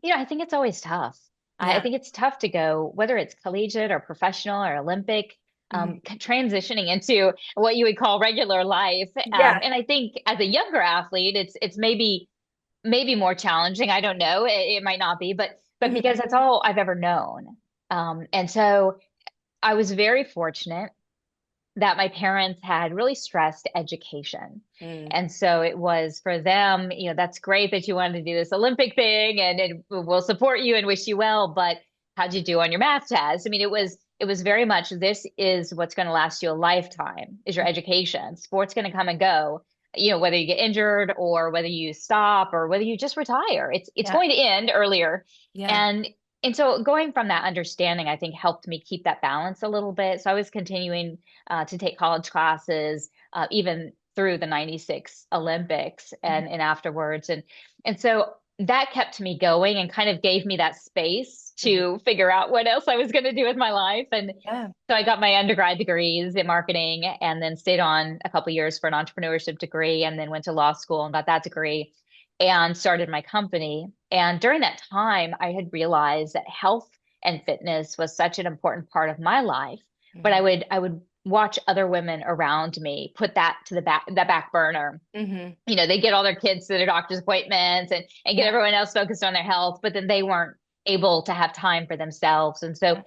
I think it's always tough. I Yeah. think it's tough to go, whether it's collegiate or professional or Olympic, Mhm. transitioning into what you would call regular life. Yeah. And I think as a younger athlete, it's maybe more challenging. I don't know. It might not be, but because Mhm. that's all I've ever known. And so I was very fortunate that my parents had really stressed education. Mm. And so it was for them, that's great that you wanted to do this Olympic thing and we'll support you and wish you well, but how'd you do on your math test? I mean, it was very much this is what's going to last you a lifetime is your education. Sport's going to come and go. Whether you get injured or whether you stop or whether you just retire, it's Yeah. going to end earlier. Yeah. And and so going from that understanding, I think helped me keep that balance a little bit. So I was continuing to take college classes, even through the 96 Olympics Mhm. and afterwards. And so that kept me going and kind of gave me that space Mhm. to figure out what else I was going to do with my life. And Yeah. so I got my undergrad degrees in marketing and then stayed on a couple years for an entrepreneurship degree and then went to law school and got that degree and started my company. And during that time, I had realized that health and fitness was such an important part of my life, but Mhm. I would watch other women around me put that to the back burner. Mhm. They get all their kids to their doctor's appointments and get Yeah. everyone else focused on their health, but then they weren't able to have time for themselves. And so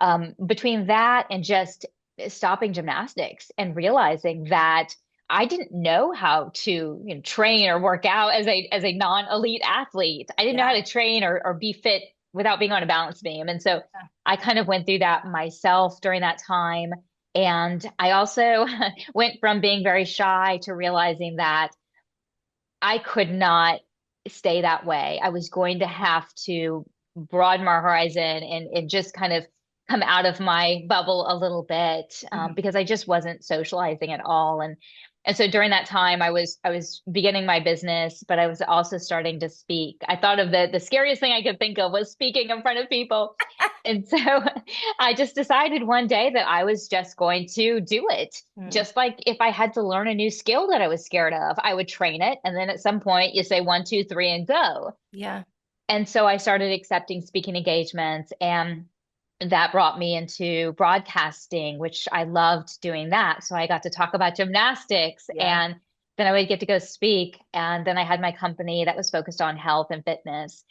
Yeah. between that and just stopping gymnastics and realizing that I didn't know how to train or work out as a non-elite athlete. I didn't know how Yeah. to train or be fit without being on a balance beam. And so I kind of went through that myself during that time. And I also went from being very shy to realizing that I could not stay that way. I was going to have to broaden my horizon and just kind of come out of my bubble a little bit Mhm. because I just wasn't socializing at all. And so during that time, I was beginning my business, but I was also starting to speak. I thought of the scariest thing I could think of was speaking in front of people. And so I just decided one day that I was just going to do it. Mm. Just like if I had to learn a new skill that I was scared of, I would train it. And then at some point you say one, two, three, and go. Yeah. And so I started accepting speaking engagements and that brought me into broadcasting, which I loved doing that. So I got to talk about gymnastics Yeah. and then I would get to go speak. And then I had my company that was focused on health and fitness.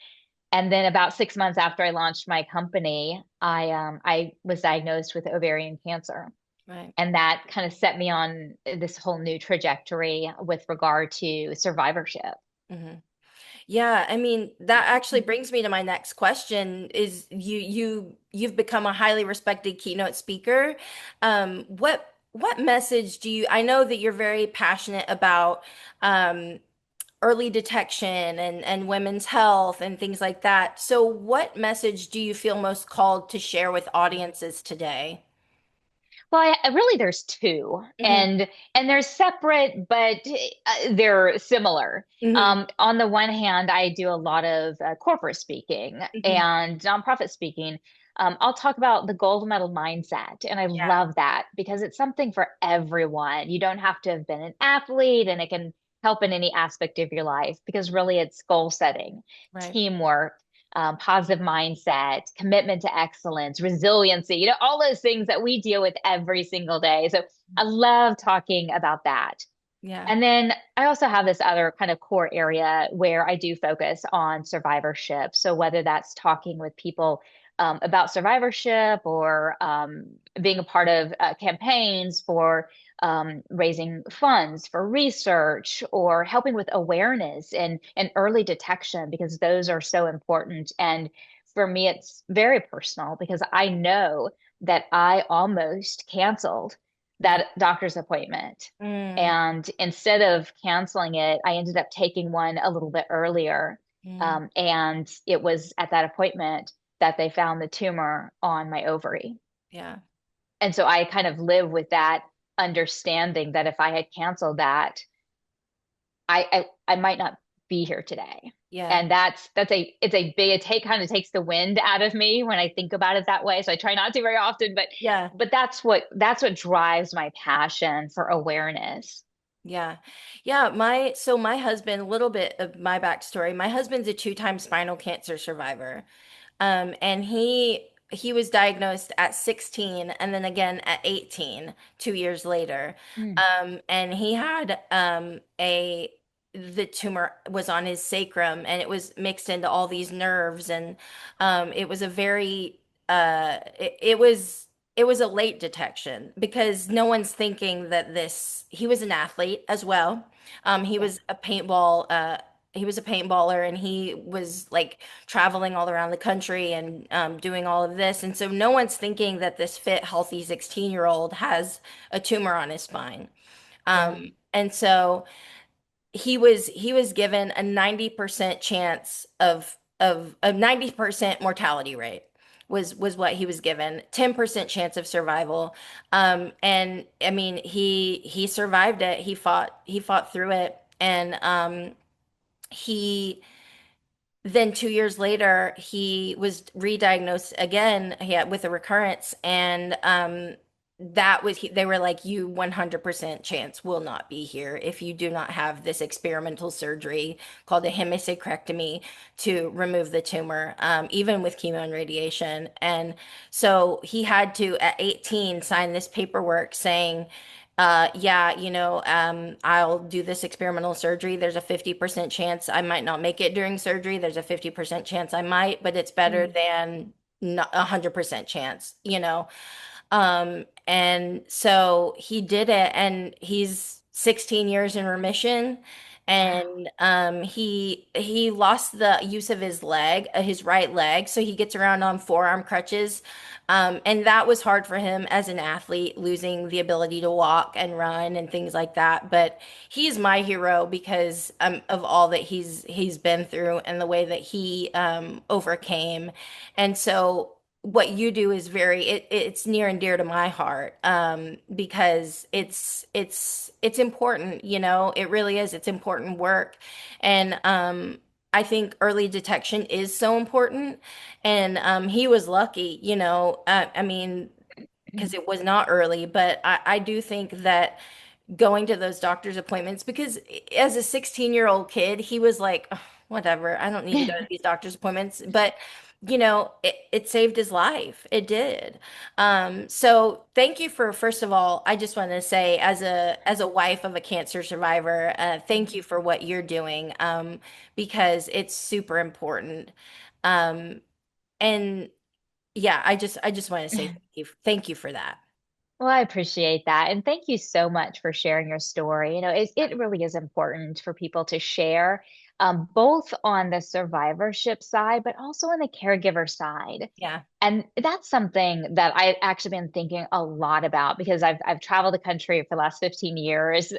And then about 6 months after I launched my company, I was diagnosed with ovarian cancer. Right. And that kind of set me on this whole new trajectory with regard to survivorship. Hmm. Yeah, I mean, that actually brings me to my next question is you've become a highly respected keynote speaker. What message do you, I know that you're very passionate about early detection and women's health and things like that. So what message do you feel most called to share with audiences today? Well, really, there's two, Hmm. and they're separate, but they're similar. Hmm. On the one hand, I do a lot of corporate speaking Hmm. and nonprofit speaking. I'll talk about the gold medal mindset, and I Yeah, love that because it's something for everyone. You don't have to have been an athlete, and it can help in any aspect of your life because really, it's goal setting, right. teamwork, positive mindset, commitment to excellence, resiliency, all those things that we deal with every single day. So I love talking about that. Yeah. And then I also have this other kind of core area where I do focus on survivorship. So whether that's talking with people about survivorship or being a part of campaigns for raising funds for research or helping with awareness and early detection, because those are so important. And for me, it's very personal because I know that I almost canceled Yeah. that doctor's appointment. Mm, And instead of canceling it, I ended up taking one a little bit earlier. mm, And it was at that appointment that they found the tumor on my ovary. yeah. And so I kind of live with that understanding that if I had canceled that, I might not be here today. Yeah. And that's a it's a big it take kind of takes the wind out of me when I think about it that way. So I try not to very often, but Yeah. but that's what drives my passion for awareness. Yeah. Yeah. My husband, a little bit of my backstory. My husband's a two-time spinal cancer survivor. And he was diagnosed at 16 and then again at 18, 2 years later. Mm, And he had the tumor was on his sacrum and it was mixed into all these nerves and it was a very it was a late detection because no one's thinking that this he was an athlete as well. He yeah. was a he was a paintballer and he was like traveling all around the country and doing all of this. And so no one's thinking that this fit, healthy 16-year-old has a tumor on his spine. Yeah. And so he was given a 90% chance of a 90% mortality rate was what he was given, 10% chance of survival. And I mean he survived it. He fought through it and he then 2 years later, he was re-diagnosed again with a recurrence, and they were like, "You 100% chance will not be here if you do not have this experimental surgery called a hemicrectomy to remove the tumor, even with chemo and radiation." And so he had to, at 18, sign this paperwork saying, yeah, I'll do this experimental surgery. There's a 50% chance I might not make it during surgery. There's a 50% chance I might, but it's better Mm. than not 100% chance. And so he did it, and he's 16 years in remission. Wow. And he lost the use of his leg, his right leg, so he gets around on forearm crutches. And that was hard for him as an athlete, losing the ability to walk and run and things like that. But he's my hero because of all that he's been through and the way that he overcame. And so what you do is it's near and dear to my heart because it's important, it really is. It's important work. And I think early detection is so important. And he was lucky, I mean, because it was not early, but I do think that going to those doctor's appointments, because as a 16-year-old kid, he was like, whatever. I don't need to go to these doctor's appointments. But, it saved his life. It did. So thank you for, first of all, I just want to say as a wife of a cancer survivor, thank you for what you're doing, because it's super important. Um, and yeah, I just want to say thank you. Thank you for that. Well, I appreciate that. And thank you so much for sharing your story. It really is important for people to share, both on the survivorship side, but also on the caregiver side. Yeah. And that's something that I've actually been thinking a lot about because I've traveled the country for the last 15 years,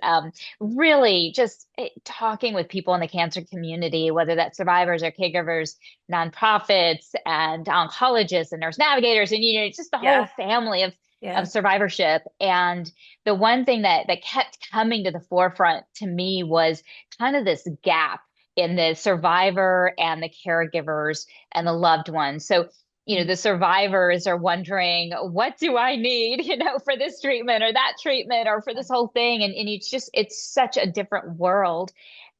really just talking with people in the cancer community, whether that's survivors or caregivers, nonprofits, and oncologists and nurse navigators, and it's just the whole Yeah. family of Yeah. survivorship. And the one thing that kept coming to the forefront to me was kind of this gap in the survivor and the caregivers and the loved ones. So Mhm. the survivors are wondering, what do I need, for this treatment or that treatment or for this whole thing? And it's such a different world.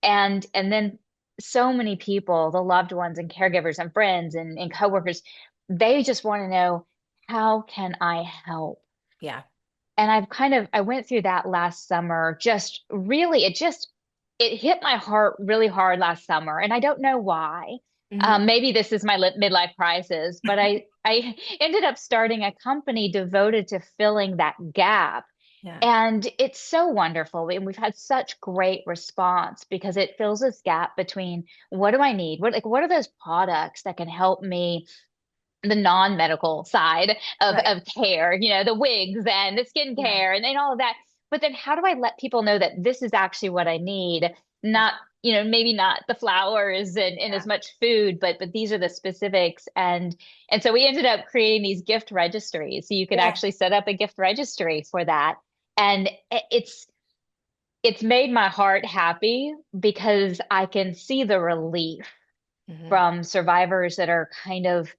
And then so many people, the loved ones and caregivers and friends and coworkers, they just want to know, how can I help? Yeah. And I went through that last summer. Just really, it hit my heart really hard last summer. And I don't know why. Hmm. Maybe this is my midlife crisis, but I ended up starting a company devoted to filling that gap. Yeah. And it's so wonderful. And we've had such great response because it fills this gap between what do I need? What are those products that can help me, the non-medical side Right. of care, the wigs and the Yeah. skincare and all of that. But then how do I let people know that this is actually what I need? Yeah. Not, maybe not the flowers and Yeah. as much food, but these are the specifics. And so we ended up creating these gift registries. So you could Yeah. actually set up a gift registry for that. And it's made my heart happy because I can see the relief Hmm. from survivors that are kind of,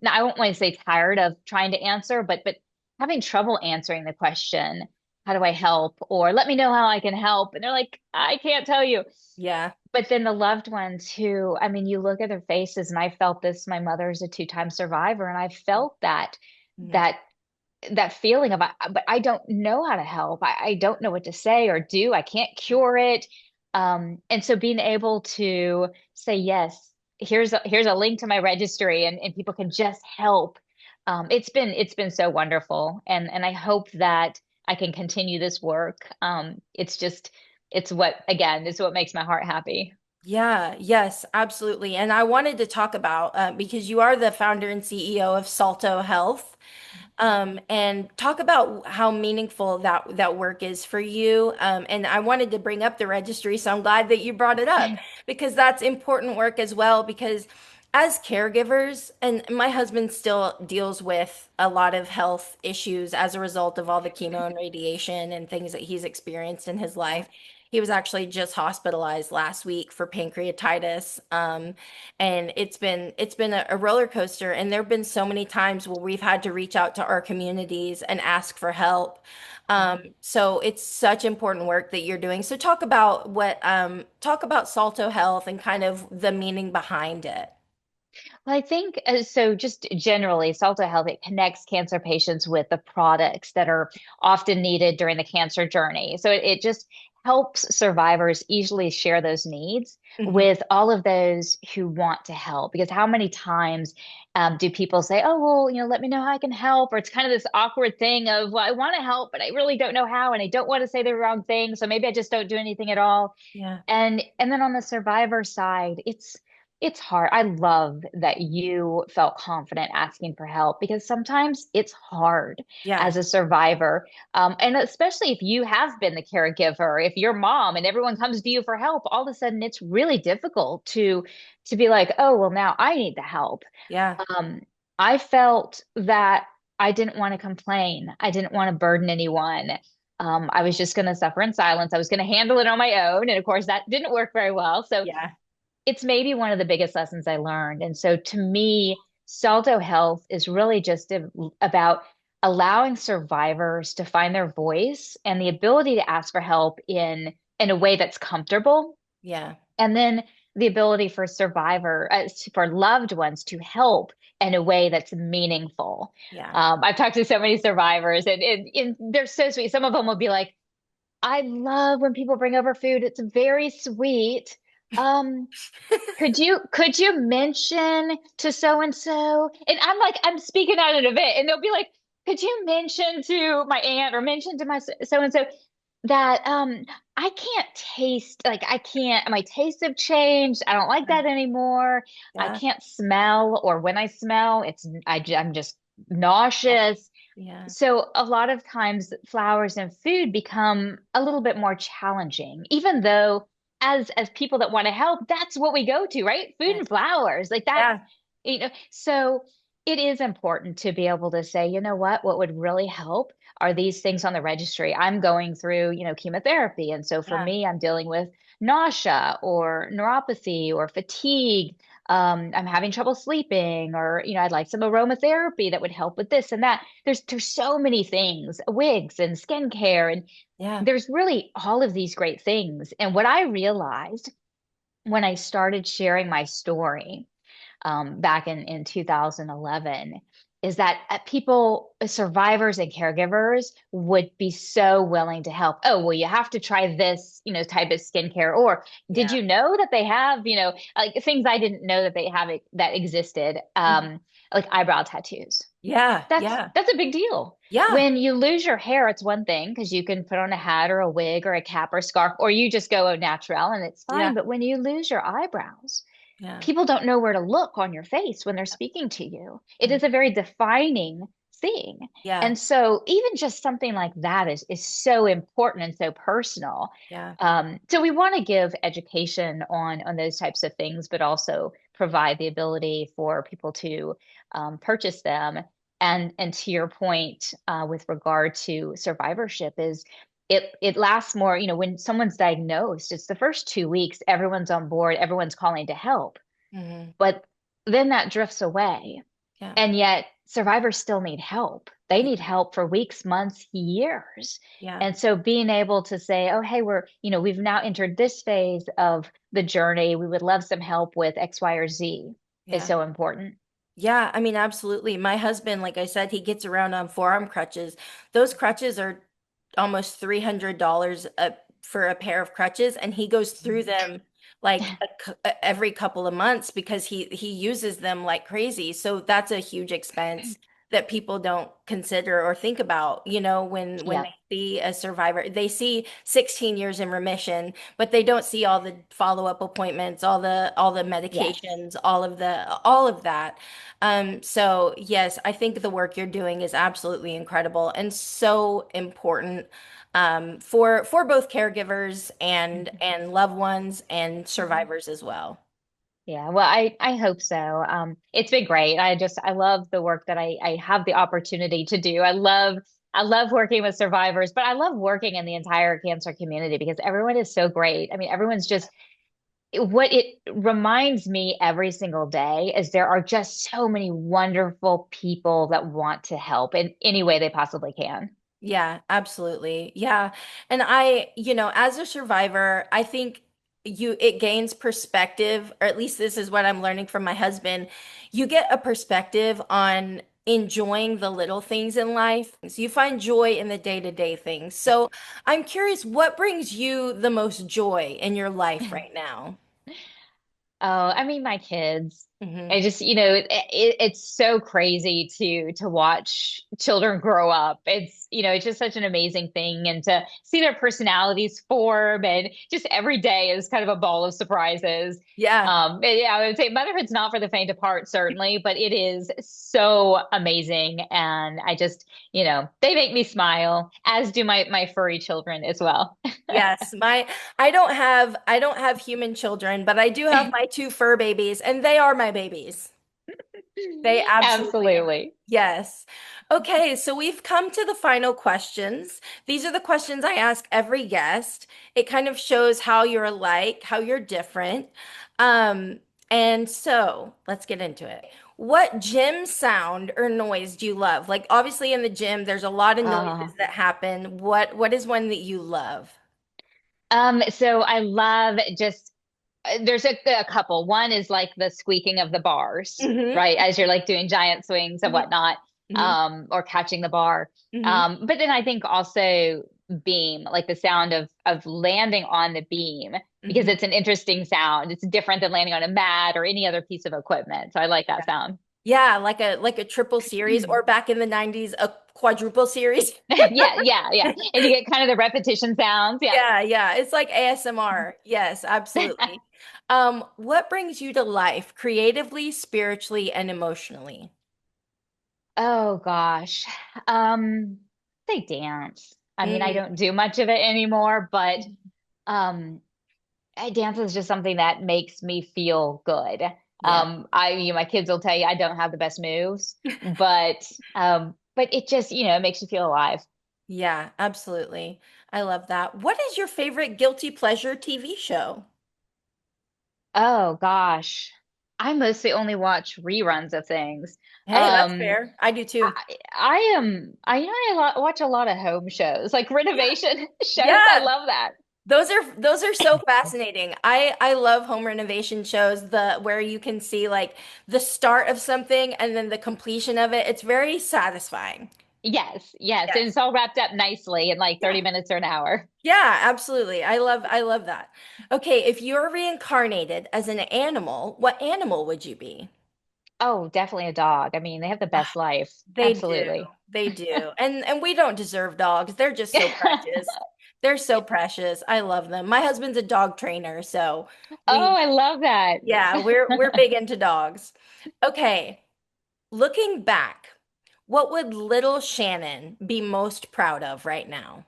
now I won't want to say tired of trying to answer, but having trouble answering the question, how do I help? Or let me know how I can help. And they're like, I can't tell you. Yeah. But then the loved ones who, I mean, you look at their faces, and I felt this. My mother's a two-time survivor, and I felt Yeah. that that feeling of, but I don't know how to help. I don't know what to say or do. I can't cure it. And so being able to say, yes, here's a link to my registry, and people can just help. It's been so wonderful. And I hope that I can continue this work. It's what, again, it's what makes my heart happy. Yeah, yes, absolutely. And I wanted to talk about, because you are the founder and CEO of Salto Health, and talk about how meaningful that work is for you. And I wanted to bring up the registry, so I'm glad that you brought it up because that's important work as well. Because as caregivers, and my husband still deals with a lot of health issues as a result of all the chemo and radiation and things that he's experienced in his Yeah. life. He was actually just hospitalized last week for pancreatitis. And it's been a roller coaster. And there have been so many times where we've had to reach out to our communities and ask for help. Yeah. So it's such important work that you're doing. So talk about Salto Health and kind of the meaning behind it. Well, I think so. Just generally, Salto Health, it connects cancer patients with the products that are often needed during the cancer journey. So it just helps survivors easily share those needs Hmm. with all of those who want to help. Because how many times do people say, "Oh, well, let me know how I can help," or it's kind of this awkward thing of, "Well, I want to help, but I really don't know how, and I don't want to say the wrong thing, so maybe I just don't do anything at all." Yeah. And then on the survivor side, it's hard. I love that you felt confident asking for help because sometimes it's hard Yeah. as a survivor. And especially if you have been the caregiver, if you're mom and everyone comes to you for help, all of a sudden it's really difficult to be like, oh, well, now I need the help. Yeah. Um, I felt that I didn't want to complain. I didn't want to burden anyone. I was just going to suffer in silence. I was going to handle it on my own. And of course, that didn't work very well. So Yeah. it's maybe one of the biggest lessons I learned. And so to me, Salto Health is really just about allowing survivors to find their voice and the ability to ask for help in a way that's comfortable. Yeah. And then the ability for for loved ones to help in a way that's meaningful. Yeah. I've talked to so many survivors, and they're so sweet. Some of them will be like, I love when people bring over food. It's very sweet. Um, could you mention to so and so? And I'm like, I'm speaking at an event, and they'll be like, could you mention to my aunt or mention to my so and so that I can't taste, like I can't, my tastes have changed. I don't like that anymore. I Yeah. can't smell, or when I smell, I'm just nauseous. Yeah. So a lot of times flowers and food become a little bit more challenging, even though as people that want to help, that's what we go to, right? Food Yeah. and flowers. Like that's, Yeah. so it is important to be able to say, you know what would really help are these things on the registry. I'm going through, chemotherapy. And so for Yeah. me, I'm dealing with nausea or neuropathy or fatigue. I'm having trouble sleeping, or, I'd like some aromatherapy that would help with this and that. There's so many things, wigs and skincare, and Yeah. there's really all of these great things. And what I realized when I started sharing my story back in 2011 is that people, survivors and caregivers would be so willing to help. Oh, well, you have to try this, type of skincare. Or did Yeah. you know that they have, like things I didn't know that they have that existed, Mhm. like eyebrow tattoos. Yeah. That's Yeah. that's a big deal. Yeah. When you lose your hair, it's one thing because you can put on a hat or a wig or a cap or scarf, or you just go au naturel and it's fine. Yeah. But when you lose your eyebrows, Yeah. people don't know where to look on your face when they're speaking to you. It Mm. is a very defining thing. Yeah. And so even just something like that is so important and so personal. Yeah. So we want to give education on those types of things, but also provide the ability for people to purchase them. And to your point, with regard to survivorship, is it lasts more, when someone's diagnosed, it's the first 2 weeks, everyone's on board, everyone's calling to help. Hmm. But then that drifts away. Yeah. And yet survivors still need help. They need Yeah. help for weeks, months, years. Yeah. And so being able to say, oh, hey, we've now entered this phase of the journey. We would love some help with X, Y, or Z is Yeah. so important. Yeah, I mean, absolutely. My husband, like I said, he gets around on forearm crutches. Those crutches are almost $300 for a pair of crutches, and he goes through them like every couple of months because he uses them like crazy. So that's a huge expense that people don't consider or think about, when Yeah. they see a survivor. They see 16 years in remission, but they don't see all the follow-up appointments, all the Yes. medications, all of that. So yes, I think the work you're doing is absolutely incredible and so important for both caregivers and loved ones and Mhm. survivors as well. Yeah, well, I hope so. It's been great. I love the work that I have the opportunity to do. I love working with survivors, but I love working in the entire cancer community because everyone is so great. I mean, everyone's just what it reminds me every single day is there are just so many wonderful people that want to help in any way they possibly can. Yeah, absolutely. Yeah. And as a survivor, I think it gains perspective, or at least this is what I'm learning from my husband. You get a perspective on enjoying the little things in life. So you find joy in the day-to-day things. So I'm curious, what brings you the most joy in your life right now? Oh, I mean, my kids. Hmm. I just, it's so crazy to watch children grow up. It's just such an amazing thing, and to see their personalities form, and just every day is kind of a ball of surprises. Yeah. And yeah, I would say motherhood's not for the faint of heart, certainly, but it is so amazing, and they make me smile, as do my furry children as well. Yes, I don't have human children, but I do have my two fur babies, and they are my babies. They absolutely are. Absolutely. Yes. Okay, so we've come to the final questions. These are the questions I ask every guest. It kind of shows how you're alike, how you're different. Um, and so let's get into it. What gym sound or noise do you love? Like obviously in the gym, there's a lot of Uh, noises that happen. What is one that you love? so I love just There's a couple. One is like the squeaking of the bars, Mm-hmm. right? As you're like doing giant swings and whatnot, Mm-hmm. or catching the bar. Mm-hmm. But then I think also beam, like the sound of landing on the beam, because Mm-hmm. it's an interesting sound. It's different than landing on a mat or any other piece of equipment. So I like that sound. Yeah, like a triple series, or back in the 90s, a quadruple series. Yeah, yeah, yeah. And you get kind of the repetition sounds. Yeah. Yeah, yeah. It's like ASMR. Yes, absolutely. What brings you to life creatively, spiritually, and emotionally? Oh gosh. Um, they dance. I mean, I Mm, don't do much of it anymore, but um dance is just something that makes me feel good. yeah. My kids will tell you I don't have the best moves, but it just, it makes you feel alive. Yeah, absolutely. I love that. What is your favorite guilty pleasure TV show? Oh gosh. I mostly only watch reruns of things. Hey, that's Um, fair. I do too. I am, watch a lot of home shows, like Yeah. renovation shows. I Yeah, love that. those are so fascinating. I love home renovation shows, the where you can see like the start of something and then the completion of it. It's very satisfying. Yes, yes. And Yes. it's all wrapped up nicely in like Yeah. 30 minutes or an hour. Yeah, absolutely. I love that. Okay, if you're reincarnated as an animal, what animal would you be? Oh, definitely a dog. I mean, they have the best life. They do. Absolutely. They do. And we don't deserve dogs. They're just so precious. They're so precious. I love them. My husband's a dog trainer, so Oh, we I love that. yeah, we're big into dogs. Okay, looking back, what would little Shannon be most proud of right now?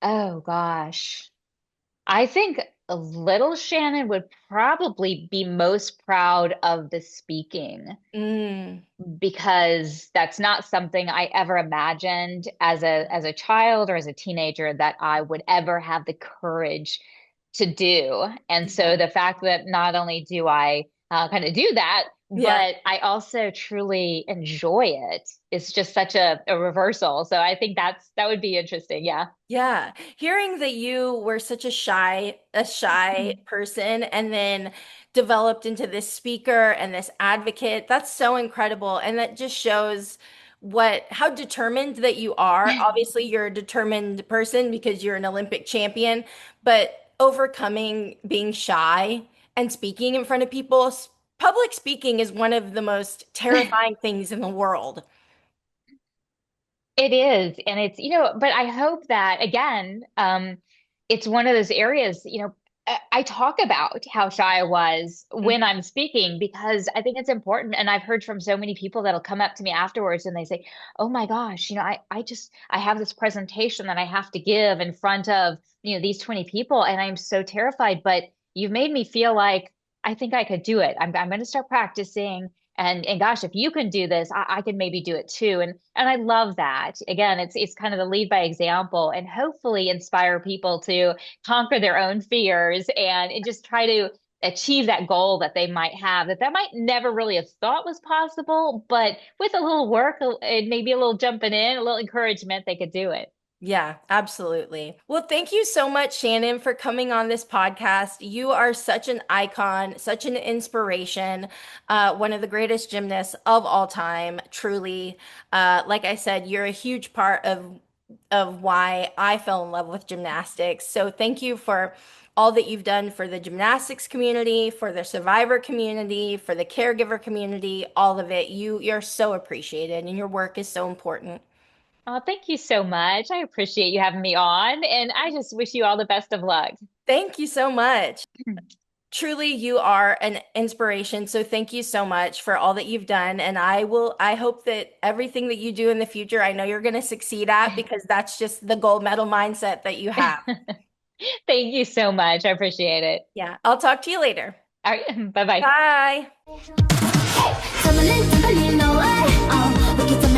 Oh gosh. I think little Shannon would probably be most proud of the speaking, Mm, because that's not something I ever imagined as a child or as a teenager that I would ever have the courage to do. And so yeah. the fact that not only do I kind of do that, Yeah. but I also truly enjoy it, it's just such a reversal. So I think that would be interesting. Yeah. Yeah, hearing that you were such a shy person and then developed into this speaker and this advocate, that's so incredible. And that just shows how determined that you are. Obviously, you're a determined person because you're an Olympic champion, but overcoming being shy and speaking in front of people, public speaking is one of the most terrifying things in the world. It is, and but I hope that again, it's one of those areas, I talk about how shy I was when I'm speaking because I think it's important. And I've heard from so many people that'll come up to me afterwards and they say, "Oh my gosh, I have this presentation that I have to give in front of, these 20 people, and I'm so terrified, but you've made me feel like I think I could do it. I'm going to start practicing." And gosh, if you can do this, I can maybe do it too. And I love that. Again, it's kind of the lead by example and hopefully inspire people to conquer their own fears and just try to achieve that goal that they might have that might never really have thought was possible, but with a little work and maybe a little jumping in, a little encouragement, they could do it. Yeah, absolutely. Well, thank you so much, Shannon, for coming on this podcast. You are such an icon, such an inspiration, one of the greatest gymnasts of all time, truly. Like I said, you're a huge part of why I fell in love with gymnastics. So thank you for all that you've done for the gymnastics community, for the survivor community, for the caregiver community, all of it. You're so appreciated and your work is so important. Oh, thank you so much. I appreciate you having me on, and I just wish you all the best of luck. Thank you so much. Truly, you are an inspiration. So thank you so much for all that you've done. And I hope that everything that you do in the future, I know you're going to succeed at because that's just the gold medal mindset that you have. Thank you so much. I appreciate it. Yeah. I'll talk to you later. All right, bye bye. Bye. Something, something, you know what? We get